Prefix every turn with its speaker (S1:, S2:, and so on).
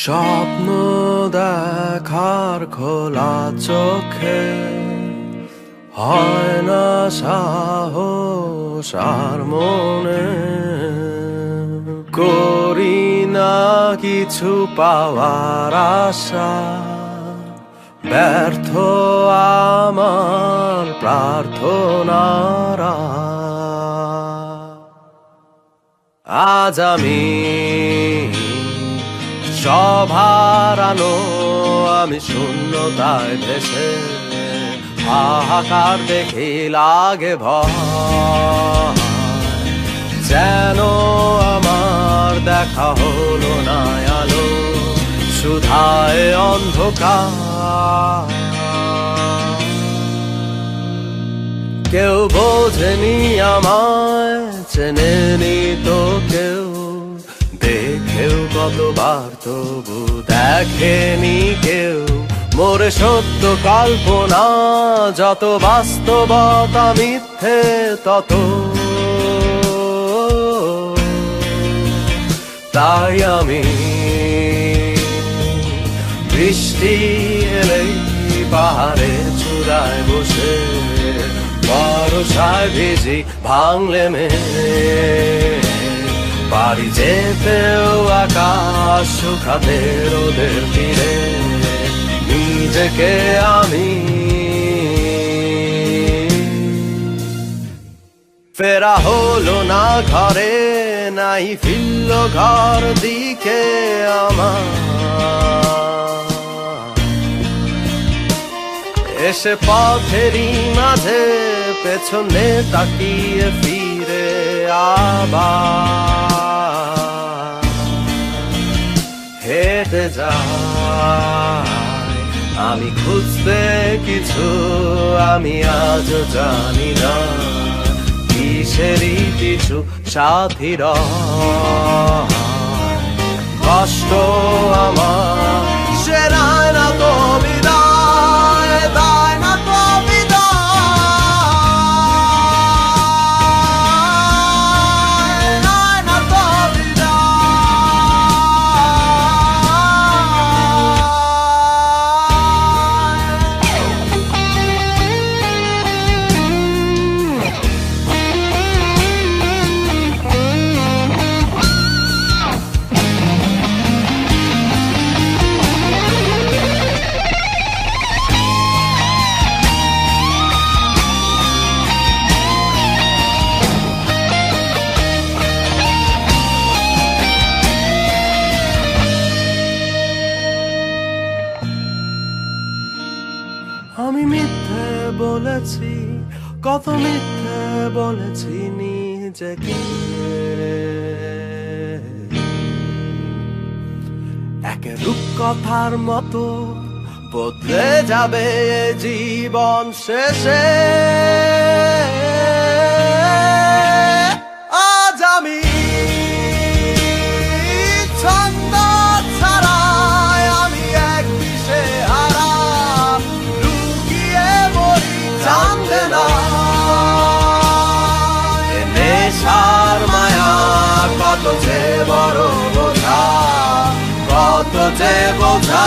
S1: স্বপ্ন দেখার খোলা চোখে হয় না সাহস আর মনে করি না কিছু পাওয়ার আশা ব্যর্থ আমার প্রার্থনারা আজ আমি সব হারানো আমি শূন্যতায় ভেসে হাহাকার দেখি লাগে ভয় যেন আমার দেখা হলো না আলো সুধায় অন্ধকার কেউ বোঝেনি আমায় চেনেনি তো কেউ দেখেও কতবার তবু দেখেনি কেউ মোরে সত্য কল্পনা যত বাস্তবতা মিথ্যে তত তাই আমি বৃষ্টি এলেই পাহাড়ের চূড়ায় বসে বর্ষায় ভিজি ভাঙলে বাড়ি যেতেও আকাশ শুকাতে রোদের তীরে নিজেকে আমি ফেরা হলো না ঘরে নাই ফিরল ঘর দিকে আমার এসে পথেরই মাঝে পেছনে তাকিয়ে ফিরে আবার হেঁটে যাই আমি খুঁজতে কিছু আমি আজও জানি না কিসেরই কিছু সাথীর কষ্ট আমার সেরায় না তো বিদায় দায় না তো আমি মিথ্যে বলেছি কত মিথ্যে বলেছি নিজেকে এক রূপকথার মতো বদলে যাবে জীবন শেষে আজ আমি ছন্দ ছাড়াই আমি এক দিশে হারা জানবে না নেশার মায়া কত যে বড় বোঝা কত যে বোঝা